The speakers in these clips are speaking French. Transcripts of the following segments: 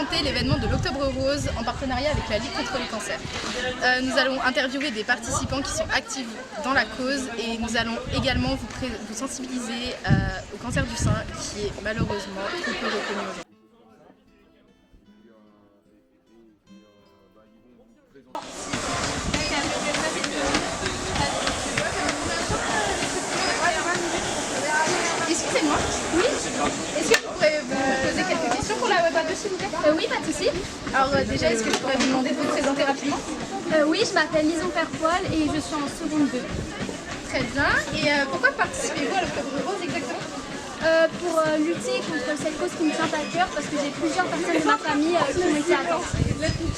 présenter l'événement de l'Octobre Rose en partenariat avec la Ligue contre les cancers. Nous allons interviewer des participants qui sont actifs dans la cause et nous allons également vous sensibiliser au cancer du sein qui est malheureusement trop peu reconnu aujourd'hui. Excusez-moi. Oui. Est-ce que vous pourrez vous poser quelques questions pour la web radio, s'il vous plaît? Oui, pas de souci. Alors déjà, est-ce que je pourrais vous demander de vous présenter rapidement? Oui, je m'appelle Lison Perpoil et je suis en seconde 2. Très bien. Et pourquoi participez-vous à l'Octobre Rose exactement? Pour lutter contre cette cause qui me tient à cœur parce que j'ai plusieurs personnes de ma famille qui ont été atteintes.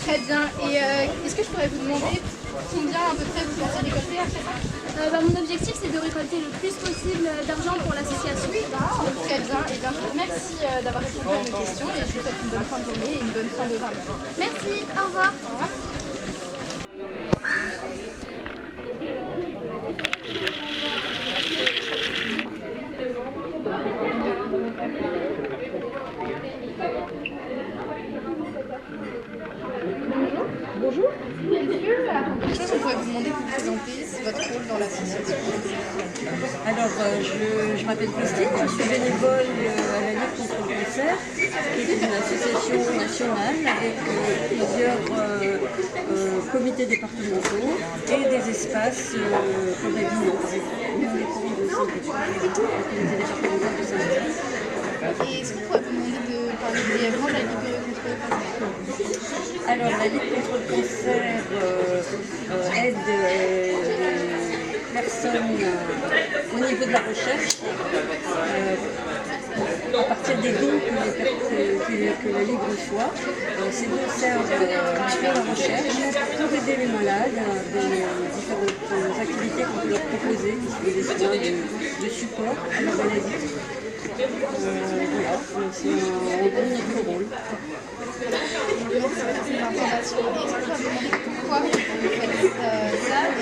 Très bien. Et est-ce que je pourrais vous demander combien à peu près vous pensez récolter après ça? Mon objectif, c'est de récolter le plus possible d'argent pour l'association. Très bien. Et bien, je vous remercie d'avoir répondu à mes questions et je vous souhaite une bonne fin de journée et une bonne fin de journée. Merci, au revoir. Au revoir. Bonjour. Est-ce que, à la conclusion, je pourrais vous demander de vous présenter votre rôle dans l'association? Alors, je m'appelle Christine, je suis bénévole à la Ligue contre le cancer, qui est une association nationale avec plusieurs comités départementaux et des espaces pour la vie, avec les comités de santé, comités départementaux de santé. Et est-ce que vous pourriez vous demander de parler brièvement de la Ligue contre le cancer? Alors, la Ligue contre le cancer aide les personnes au niveau de la recherche à partir des dons que la Ligue reçoit. Ces dons servent à faire la recherche pour aider les malades dans différentes activités qu'on peut leur proposer, qui sont des soins de support à la maladie. Voilà, c'est un notre rôle. Pourquoi vous faites ça et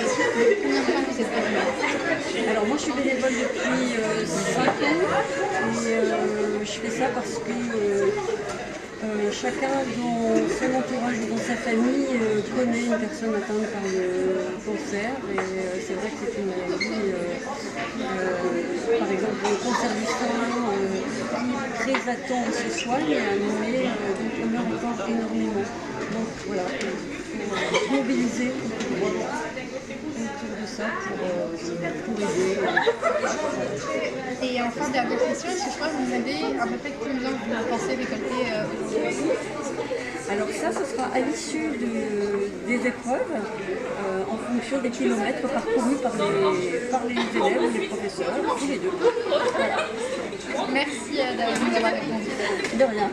combien de temps vous êtes bénévole? Alors moi je suis bénévole depuis 5 ans et je fais ça parce que chacun dans son entourage ou dans sa famille connaît une personne atteinte par le cancer et c'est vrai que c'est une maladie, par exemple le cancer du sein, très attend à se soigner, mais donc on meurt encore énormément. Donc voilà, il faut mobiliser autour de ça pour aider. Et enfin, dernière question, est-ce que je pourrais vous demander à peu près combien vous pensez récolter aujourd'hui? Alors ça, ce sera à l'issue des épreuves, en fonction des kilomètres parcourus par les élèves et les professeurs, tous les deux. Voilà. Merci d'avoir répondu. De rien.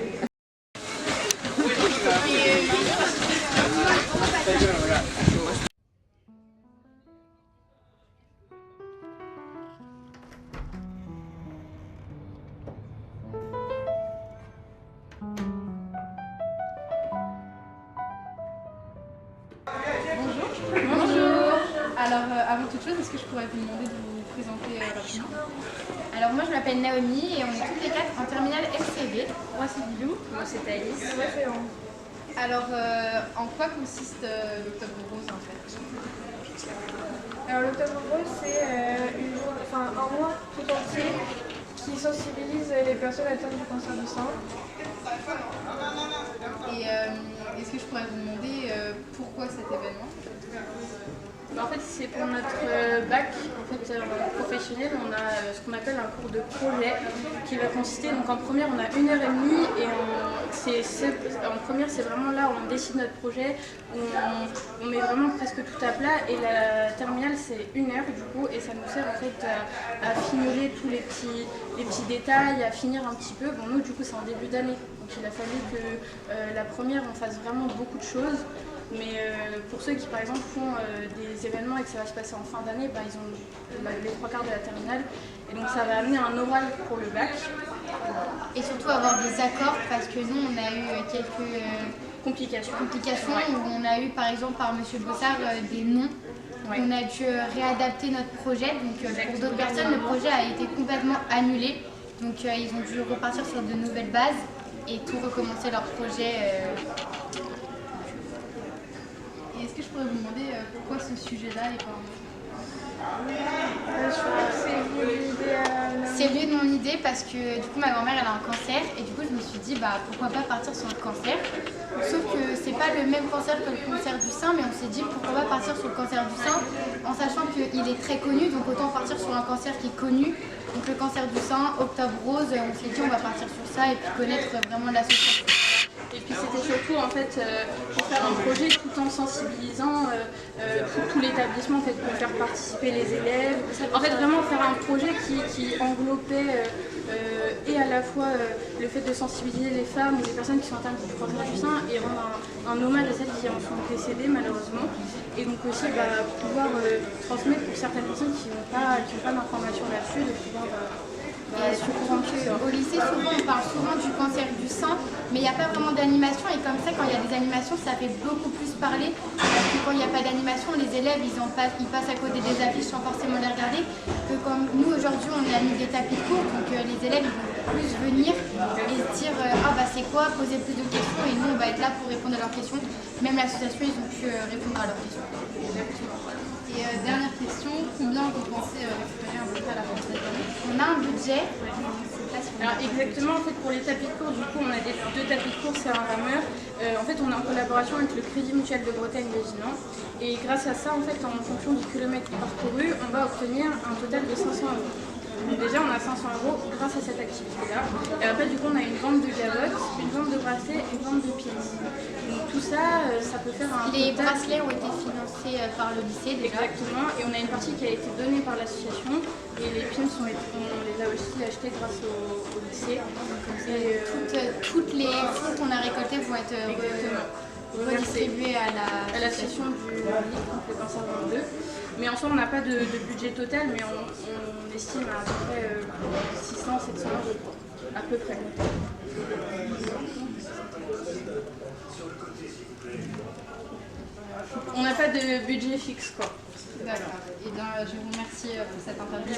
Bonjour. Alors, avant toute chose, est-ce que je pourrais vous demander de vous présenter rapidement? Alors moi je m'appelle Naomi et on est toutes les quatre en terminale SCV. Moi, c'est Bilou. Moi c'est Thaïs. Moi, c'est Alors, en quoi consiste l'Octobre Rose en fait? Alors l'Octobre Rose, c'est un mois tout entier qui sensibilise les personnes atteintes du cancer du sein. Et est-ce que je pourrais vous demander pourquoi cet événement? En fait c'est pour notre bac professionnel, on a ce qu'on appelle un cours de projet qui va consister, donc en première on a 1h30 et en première c'est vraiment là où on décide notre projet, on met vraiment presque tout à plat et la terminale c'est 1 heure du coup et ça nous sert en fait à fignoler tous les petits détails, à finir un petit peu. Bon nous du coup c'est en début d'année donc il a fallu que la première on fasse vraiment beaucoup de choses. Mais pour ceux qui par exemple font des événements et que ça va se passer en fin d'année, ils ont les 3/4 de la terminale et donc ça va amener un oral pour le bac. Et surtout avoir des accords parce que nous on a eu quelques complications où on a eu par exemple par Monsieur Bossard des noms. Ouais. On a dû réadapter notre projet, donc pour d'autres personnes le projet a été complètement annulé. Donc ils ont dû repartir sur de nouvelles bases. et tout recommencer leur projet. Et est-ce que je pourrais vous demander pourquoi ce sujet-là est pas... Je crois que c'est venu de l'idée à C'est venu de mon idée parce que du coup ma grand-mère elle a un cancer et du coup je me suis dit pourquoi pas partir sur le cancer. Sauf que c'est pas le même cancer que le cancer du sein, mais on s'est dit pourquoi pas partir sur le cancer du sein en sachant qu'il est très connu, donc autant partir sur un cancer qui est connu. Donc le cancer du sein, Octobre Rose, on s'est dit on va partir sur ça et puis connaître vraiment l'association. Et puis c'était surtout en fait pour faire un projet tout en sensibilisant tout l'établissement en fait, pour faire participer les élèves. En fait vraiment faire un projet qui enveloppait et à la fois le fait de sensibiliser les femmes ou les personnes qui sont atteintes du cancer du sein et rendre un hommage à celles qui en sont décédées malheureusement. Et donc aussi pouvoir transmettre pour certaines personnes qui n'ont pas d'informations là-dessus, de pouvoir... Et surtout qu'au lycée, souvent on parle souvent du cancer du sein, mais il n'y a pas vraiment d'animation et comme ça, quand il y a des animations, ça fait beaucoup plus parler. Parce que quand il n'y a pas d'animation, les élèves ils passent à côté des affiches sans forcément les regarder. Que comme nous aujourd'hui, on a mis des tapis de cours, donc les élèves ils vont plus venir et se dire c'est quoi, poser plus de questions et nous on va être là pour répondre à leurs questions. Même l'association, ils ont pu répondre à leurs questions. Et dernière question, combien vous pensez récupérer à peu près à la fin de cette année? On a un budget. Alors exactement, en fait pour les tapis de cours, du coup on a deux tapis de cours, c'est un rameur. En fait on est en collaboration avec le Crédit Mutuel de Bretagne Véginan. Et grâce à ça, en fait, en fonction du kilomètre parcouru, on va obtenir un total de 500 €. Donc déjà on a 500 € grâce à cette activité-là. Et après du coup on a une vente de gavottes, une vente de bracelets et une vente de pins. Donc tout ça, ça peut faire un Les total... bracelets ont été financés par le lycée déjà. Exactement, et on a une partie qui a été donnée par l'association et les pins on les a aussi achetés grâce au lycée. Et, toutes les fonds qu'on a récoltés vont être redistribués à l'association du Ligue contre le cancer 22. Mais en soi, on n'a pas de budget total, mais on estime à peu près 600-700 € à peu près. On n'a pas de budget fixe, quoi. D'accord. Et bien, je vous remercie pour cette interview.